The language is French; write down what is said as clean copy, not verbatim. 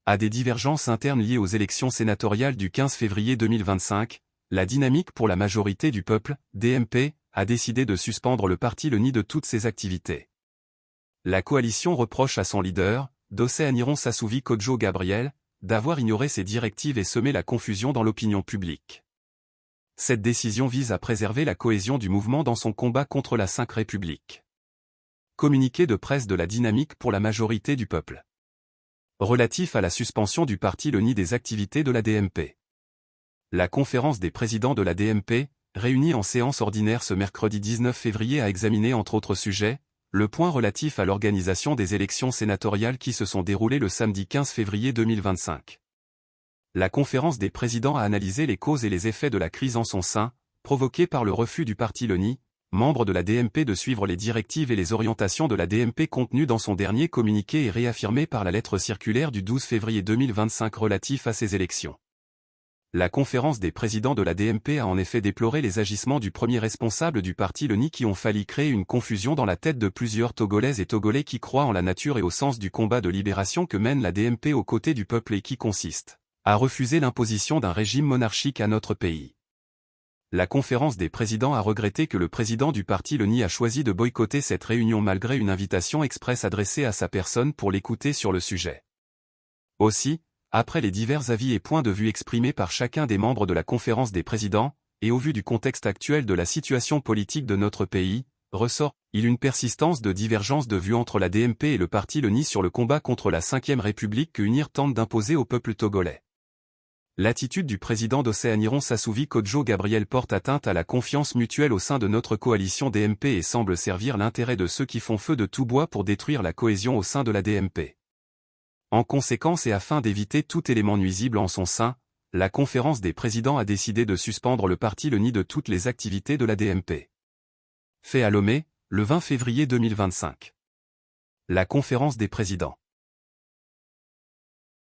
à des divergences internes liées aux élections sénatoriales du 15 février 2025, la Dynamique pour la majorité du peuple, DMP, a décidé de suspendre le parti LENI de toutes ses activités. La coalition reproche à son leader, Dosey Aniron Sassouvi Kodjo Gabriel, d'avoir ignoré ses directives et semé la confusion dans l'opinion publique. Cette décision vise à préserver la cohésion du mouvement dans son combat contre la Ve République. Communiqué de presse de la Dynamique pour la majorité du peuple. Relatif à la suspension du parti LENI des activités de la DMP. La conférence des présidents de la DMP, réunie en séance ordinaire ce mercredi 19 février, a examiné entre autres sujets, le point relatif à l'organisation des élections sénatoriales qui se sont déroulées le samedi 15 février 2025. La conférence des présidents a analysé les causes et les effets de la crise en son sein, provoquée par le refus du parti LENI, membre de la DMP, de suivre les directives et les orientations de la DMP contenues dans son dernier communiqué et réaffirmées par la lettre circulaire du 12 février 2025 relatif à ces élections. La conférence des présidents de la DMP a en effet déploré les agissements du premier responsable du parti LENI qui ont failli créer une confusion dans la tête de plusieurs Togolaises et Togolais qui croient en la nature et au sens du combat de libération que mène la DMP aux côtés du peuple et qui consiste à refuser l'imposition d'un régime monarchique à notre pays. La conférence des présidents a regretté que le président du parti LENI a choisi de boycotter cette réunion malgré une invitation expresse adressée à sa personne pour l'écouter sur le sujet. Aussi, après les divers avis et points de vue exprimés par chacun des membres de la conférence des présidents, et au vu du contexte actuel de la situation politique de notre pays, ressort-il une persistance de divergences de vues entre la DMP et le parti LENI sur le combat contre la Ve République que UNIR tente d'imposer au peuple togolais. L'attitude du président Dosey Aniron Sassouvi Kodjo Gabriel porte atteinte à la confiance mutuelle au sein de notre coalition DMP et semble servir l'intérêt de ceux qui font feu de tout bois pour détruire la cohésion au sein de la DMP. En conséquence et afin d'éviter tout élément nuisible en son sein, la conférence des présidents a décidé de suspendre le parti LENI de toutes les activités de la DMP. Fait à Lomé, le 20 février 2025. La conférence des présidents.